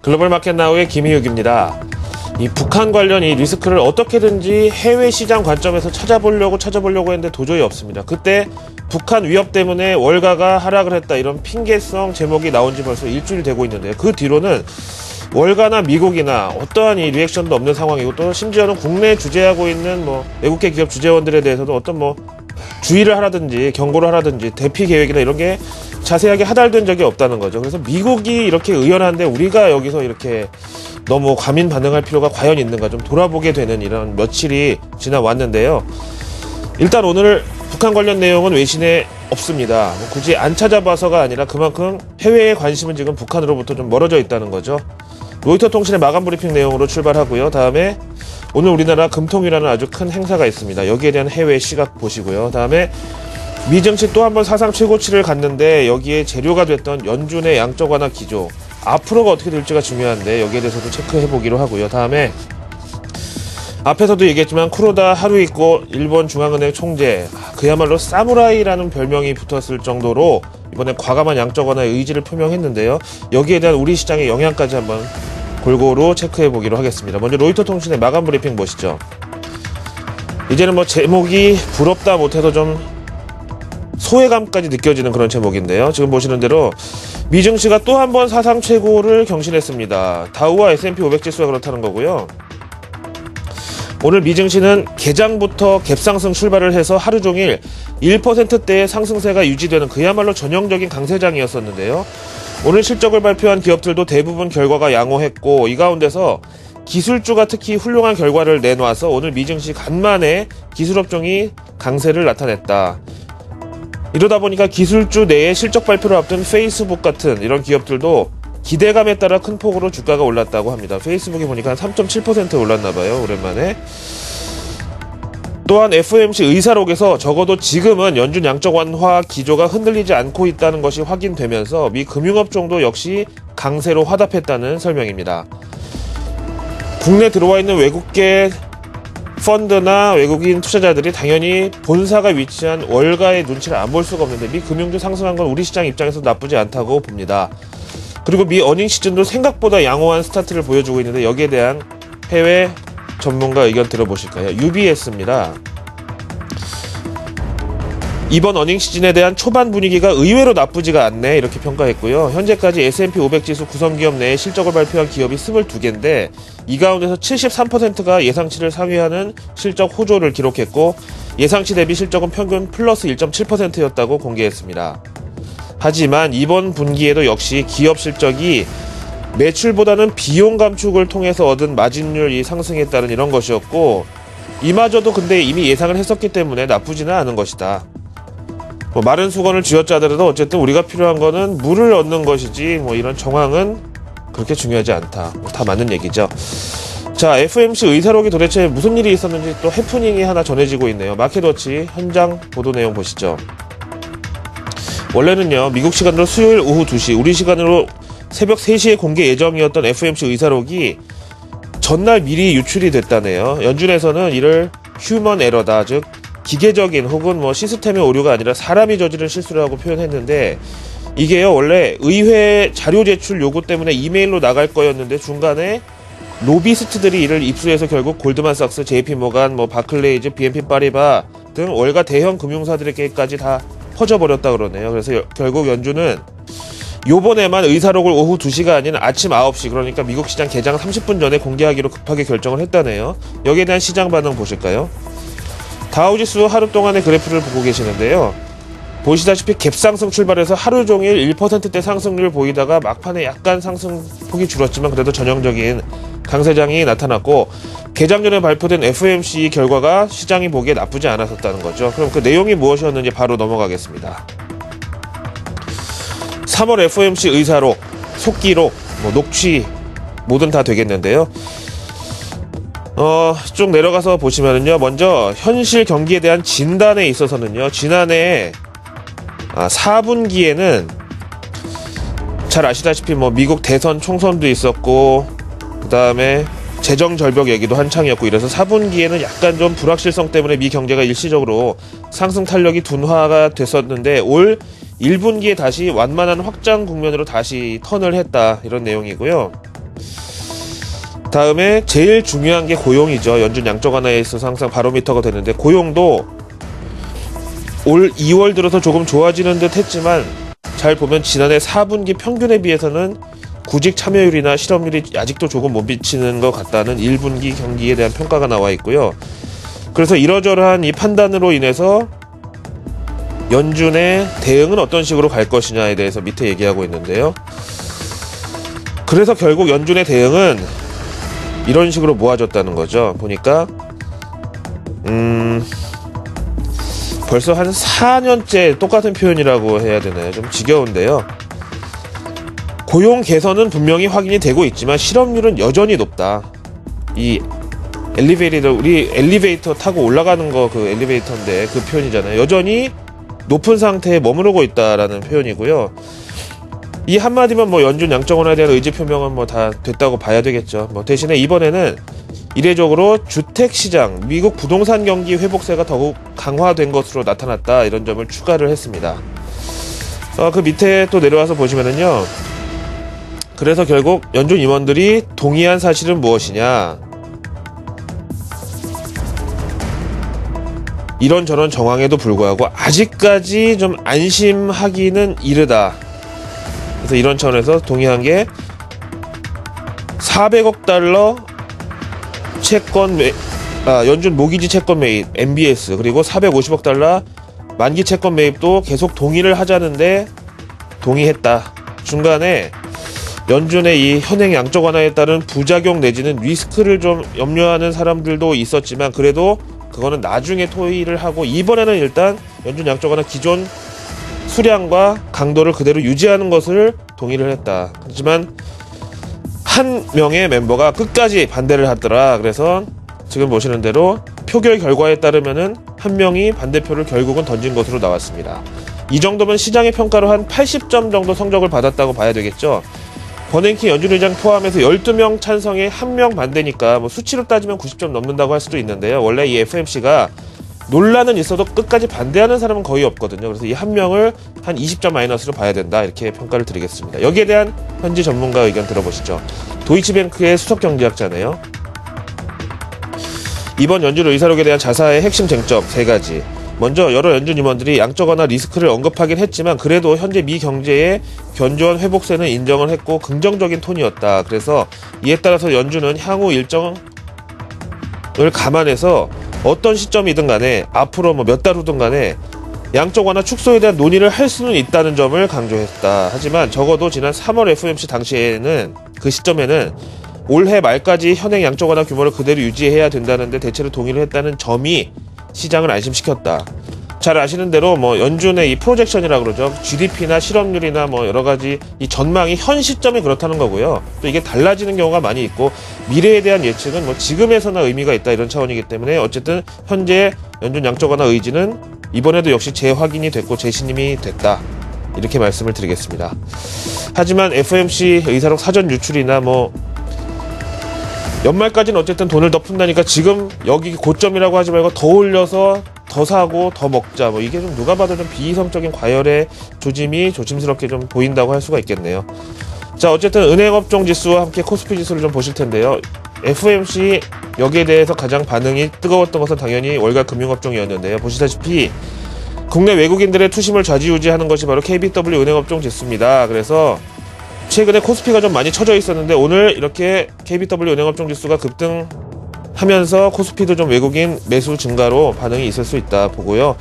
글로벌 마켓 나우의 김희욱입니다. 이 북한 관련 이 리스크를 어떻게든지 해외 시장 관점에서 찾아보려고 했는데 도저히 없습니다. 그때 북한 위협 때문에 월가가 하락을 했다, 이런 핑계성 제목이 나온 지 벌써 일주일 되고 있는데요. 그 뒤로는 월가나 미국이나 어떠한 이 리액션도 없는 상황이고, 또 심지어는 국내에 주재하고 있는 외국계 기업 주재원들에 대해서도 어떤 주의를 하라든지 경고를 하라든지 대피 계획이나 이런 게 자세하게 하달된 적이 없다는 거죠. 그래서 미국이 이렇게 의연한데 우리가 여기서 이렇게 너무 과민 반응할 필요가 과연 있는가, 좀 돌아보게 되는 이런 며칠이 지나왔는데요. 일단 오늘 북한 관련 내용은 외신에 없습니다. 굳이 안 찾아봐서가 아니라 그만큼 해외의 관심은 지금 북한으로부터 좀 멀어져 있다는 거죠. 로이터 통신의 마감 브리핑 내용으로 출발하고요. 다음에 오늘 우리나라 금통이라는 아주 큰 행사가 있습니다. 여기에 대한 해외 시각 보시고요. 다음에 미 증시 또 한 번 사상 최고치를 갔는데 여기에 재료가 됐던 연준의 양적 완화 기조, 앞으로가 어떻게 될지가 중요한데 여기에 대해서도 체크해보기로 하고요. 다음에 앞에서도 얘기했지만 쿠로다 하루이코 일본 중앙은행 총재, 그야말로 사무라이라는 별명이 붙었을 정도로 이번에 과감한 양적 완화의 의지를 표명했는데요. 여기에 대한 우리 시장의 영향까지 한번 골고루 체크해보기로 하겠습니다. 먼저 로이터 통신의 마감 브리핑 보시죠. 이제는 제목이 부럽다 못해도 좀 소외감까지 느껴지는 그런 제목인데요. 지금 보시는 대로 미 증시가 또 한 번 사상 최고를 경신했습니다. 다우와 S&P 500 지수가 그렇다는 거고요. 오늘 미 증시는 개장부터 갭상승 출발을 해서 하루 종일 1%대의 상승세가 유지되는 그야말로 전형적인 강세장이었었는데요. 오늘 실적을 발표한 기업들도 대부분 결과가 양호했고, 이 가운데서 기술주가 특히 훌륭한 결과를 내놔서 오늘 미 증시 간만에 기술업종이 강세를 나타냈다. 이러다 보니까 기술주 내에 실적 발표를 앞둔 페이스북 같은 이런 기업들도 기대감에 따라 큰 폭으로 주가가 올랐다고 합니다. 페이스북이 보니까 한 3.7% 올랐나봐요, 오랜만에. 또한 FOMC 의사록에서 적어도 지금은 연준 양적 완화 기조가 흔들리지 않고 있다는 것이 확인되면서 미 금융업종도 역시 강세로 화답했다는 설명입니다. 국내 들어와 있는 외국계 펀드나 외국인 투자자들이 당연히 본사가 위치한 월가의 눈치를 안 볼 수가 없는데 미 금융주 상승한 건 우리 시장 입장에서 나쁘지 않다고 봅니다. 그리고 미 어닝 시즌도 생각보다 양호한 스타트를 보여주고 있는데 여기에 대한 해외 전문가 의견 들어보실까요? UBS입니다. 이번 어닝 시즌에 대한 초반 분위기가 의외로 나쁘지가 않네, 이렇게 평가했고요. 현재까지 S&P 500 지수 구성기업 내에 실적을 발표한 기업이 22개인데 이 가운데서 73%가 예상치를 상회하는 실적 호조를 기록했고, 예상치 대비 실적은 평균 플러스 1.7%였다고 공개했습니다. 하지만 이번 분기에도 역시 기업 실적이 매출보다는 비용 감축을 통해서 얻은 마진율이 상승했다는 이런 것이었고, 이마저도 근데 이미 예상을 했었기 때문에 나쁘지는 않은 것이다. 마른 수건을 쥐어짜더라도 어쨌든 우리가 필요한 거는 물을 얻는 것이지 이런 정황은 그렇게 중요하지 않다. 다 맞는 얘기죠. 자, FOMC 의사록이 도대체 무슨 일이 있었는지 또 해프닝이 하나 전해지고 있네요. 마켓워치 현장 보도 내용 보시죠. 원래는요, 미국 시간으로 수요일 오후 2시, 우리 시간으로 새벽 3시에 공개 예정이었던 FOMC 의사록이 전날 미리 유출이 됐다네요. 연준에서는 이를 휴먼 에러다, 즉 기계적인 혹은 시스템의 오류가 아니라 사람이 저지른 실수라고 표현했는데, 이게요, 원래 의회 자료 제출 요구 때문에 이메일로 나갈 거였는데 중간에 로비스트들이 이를 입수해서 결국 골드만삭스, JP모간, 바클레이즈, BNP 파리바 등 월가 대형 금융사들에게까지 다 퍼져버렸다 그러네요. 그래서 결국 연준은 요번에만 의사록을 오후 2시가 아닌 아침 9시, 그러니까 미국 시장 개장 30분 전에 공개하기로 급하게 결정을 했다네요. 여기에 대한 시장 반응 보실까요? 다우지수 하루 동안의 그래프를 보고 계시는데요. 보시다시피 갭상승 출발해서 하루 종일 1%대 상승률을 보이다가 막판에 약간 상승폭이 줄었지만 그래도 전형적인 강세장이 나타났고, 개장 전에 발표된 FOMC 결과가 시장이 보기에 나쁘지 않았었다는 거죠. 그럼 그 내용이 무엇이었는지 바로 넘어가겠습니다. 3월 FOMC 의사록, 속기록, 녹취 뭐든 다 되겠는데요. 쭉 내려가서 보시면은요, 먼저 현실 경기에 대한 진단에 있어서는요, 지난해 4분기에는 잘 아시다시피 미국 대선 총선도 있었고, 그 다음에 재정 절벽 얘기도 한창이었고, 이래서 4분기에는 약간 좀 불확실성 때문에 미 경제가 일시적으로 상승 탄력이 둔화가 됐었는데, 올 1분기에 다시 완만한 확장 국면으로 다시 턴을 했다, 이런 내용이고요. 다음에 제일 중요한 게 고용이죠. 연준 양적 완화에 있어서 항상 바로미터가 되는데, 고용도 올 2월 들어서 조금 좋아지는 듯 했지만 잘 보면 지난해 4분기 평균에 비해서는 구직 참여율이나 실업률이 아직도 조금 못 미치는 것 같다는 1분기 경기에 대한 평가가 나와 있고요. 그래서 이러저러한 이 판단으로 인해서 연준의 대응은 어떤 식으로 갈 것이냐에 대해서 밑에 얘기하고 있는데요. 그래서 결국 연준의 대응은 이런 식으로 모아졌다는 거죠. 보니까 벌써 한 4년째 똑같은 표현이라고 해야 되나요? 좀 지겨운데요. 고용 개선은 분명히 확인이 되고 있지만 실업률은 여전히 높다. 이 우리 엘리베이터 타고 올라가는 거, 그 엘리베이터인데 그 표현이잖아요. 여전히 높은 상태에 머무르고 있다라는 표현이고요. 이 한마디면 뭐 연준 양적 완화에 대한 의지 표명은 뭐 다 됐다고 봐야 되겠죠. 뭐 대신에 이번에는 이례적으로 주택시장, 미국 부동산 경기 회복세가 더욱 강화된 것으로 나타났다, 이런 점을 추가를 했습니다. 그 밑에 또 내려와서 보시면은요, 그래서 결국 연준 임원들이 동의한 사실은 무엇이냐, 이런저런 정황에도 불구하고 아직까지 좀 안심하기는 이르다. 그래서 이런 차원에서 동의한 게 400억 달러 연준 모기지 채권 매입 MBS, 그리고 450억 달러 만기 채권 매입도 계속 동의를 하자는데 동의했다. 중간에 연준의 이 현행 양적 완화에 따른 부작용 내지는 리스크를 좀 염려하는 사람들도 있었지만 그래도 그거는 나중에 토의를 하고 이번에는 일단 연준 양적 완화 기존 수량과 강도를 그대로 유지하는 것을 동의를 했다. 하지만 한 명의 멤버가 끝까지 반대를 하더라. 그래서 지금 보시는 대로 표결 결과에 따르면은 한 명이 반대표를 결국은 던진 것으로 나왔습니다. 이 정도면 시장의 평가로 한 80점 정도 성적을 받았다고 봐야 되겠죠. 버냉키 연준 의장 포함해서 12명 찬성에 1명 반대니까 뭐 수치로 따지면 90점 넘는다고 할 수도 있는데요. 원래 이 FOMC가 논란은 있어도 끝까지 반대하는 사람은 거의 없거든요. 그래서 이 한 명을 한 20점 마이너스로 봐야 된다, 이렇게 평가를 드리겠습니다. 여기에 대한 현지 전문가 의견 들어보시죠. 도이치뱅크의 수석 경제학자네요. 이번 연준 의사록에 대한 자사의 핵심 쟁점 3가지. 먼저 여러 연준 임원들이 양적 완화 리스크를 언급하긴 했지만 그래도 현재 미 경제의 견조한 회복세는 인정을 했고 긍정적인 톤이었다. 그래서 이에 따라서 연준은 향후 일정을 감안해서 어떤 시점이든 간에 앞으로 뭐 몇 달 후든 간에 양적 완화 축소에 대한 논의를 할 수는 있다는 점을 강조했다. 하지만 적어도 지난 3월 FOMC 당시에는, 그 시점에는 올해 말까지 현행 양적 완화 규모를 그대로 유지해야 된다는데 대체로 동의를 했다는 점이 시장을 안심시켰다. 잘 아시는 대로 뭐 연준의 이 프로젝션이라고 그러죠. GDP나 실업률이나 뭐 여러 가지 이 전망이 현 시점이 그렇다는 거고요. 또 이게 달라지는 경우가 많이 있고 미래에 대한 예측은 뭐 지금에서나 의미가 있다, 이런 차원이기 때문에 어쨌든 현재 연준 양적 완화 의지는 이번에도 역시 재확인이 됐고 재신임이 됐다, 이렇게 말씀을 드리겠습니다. 하지만 FOMC 의사록 사전 유출이나 뭐 연말까지는 어쨌든 돈을 더 푼다니까 지금 여기 고점이라고 하지 말고 더 올려서 더 사고 더 먹자, 뭐 이게 좀 누가 봐도 좀 비이성적인 과열의 조짐이 조심스럽게 좀 보인다고 할 수가 있겠네요. 자, 어쨌든 은행업종 지수와 함께 코스피 지수를 좀 보실 텐데요. FOMC 여기에 대해서 가장 반응이 뜨거웠던 것은 당연히 월가 금융업종이었는데요. 보시다시피 국내 외국인들의 투심을 좌지우지하는 것이 바로 KBW 은행업종 지수입니다. 그래서 최근에 코스피가 좀 많이 처져 있었는데 오늘 이렇게 KBW 은행업종 지수가 급등하면서 코스피도 좀 외국인 매수 증가로 반응이 있을 수 있다 보고요.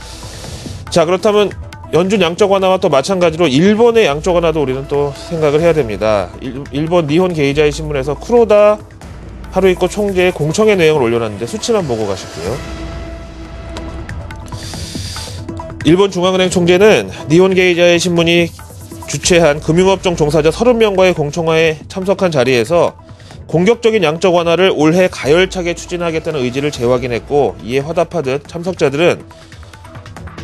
자, 그렇다면 연준 양적 완화와 또 마찬가지로 일본의 양적 완화도 우리는 또 생각을 해야 됩니다. 일본 니혼 게이자이 신문에서 쿠로다 하루이코 총재의 공청회 내용을 올려놨는데 수치만 보고 가실게요. 일본 중앙은행 총재는 니혼 게이자이 신문이 주최한 금융업종 종사자 30명과의 공청회에 참석한 자리에서 공격적인 양적 완화를 올해 가열차게 추진하겠다는 의지를 재확인했고, 이에 화답하듯 참석자들은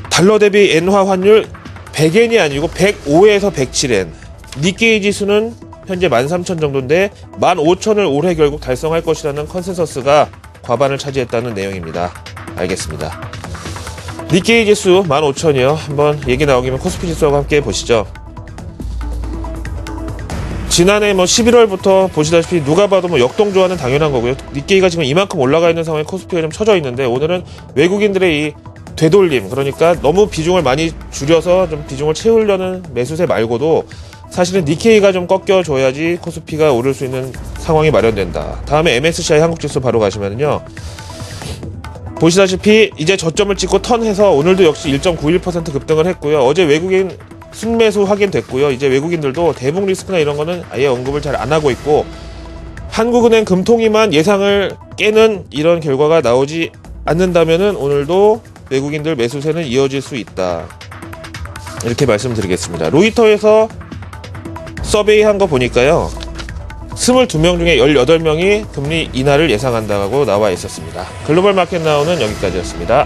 달러 대비 엔화 환율 100엔이 아니고 105에서 107엔, 니케이 지수는 현재 13,000 정도인데 15,000을 올해 결국 달성할 것이라는 컨센서스가 과반을 차지했다는 내용입니다. 알겠습니다. 니케이 지수 15,000이요. 한번 얘기 나오기면 코스피 지수하고 함께 보시죠. 지난해 뭐 11월부터 보시다시피 누가 봐도 뭐 역동조화는 당연한 거고요. 니케이가 지금 이만큼 올라가 있는 상황에 코스피가 좀 처져 있는데, 오늘은 외국인들의 이 되돌림, 그러니까 너무 비중을 많이 줄여서 좀 비중을 채우려는 매수세 말고도 사실은 니케이가 좀 꺾여줘야지 코스피가 오를 수 있는 상황이 마련된다. 다음에 MSCI 한국지수 바로 가시면요, 보시다시피 이제 저점을 찍고 턴해서 오늘도 역시 1.91% 급등을 했고요. 어제 외국인 순매수 확인됐고요. 이제 외국인들도 대북 리스크나 이런 거는 아예 언급을 잘 안 하고 있고, 한국은행 금통위만 예상을 깨는 이런 결과가 나오지 않는다면은 오늘도 외국인들 매수세는 이어질 수 있다. 이렇게 말씀드리겠습니다. 로이터에서 서베이한 거 보니까요, 22명 중에 18명이 금리 인하를 예상한다고 나와 있었습니다. 글로벌 마켓 나우는 여기까지였습니다.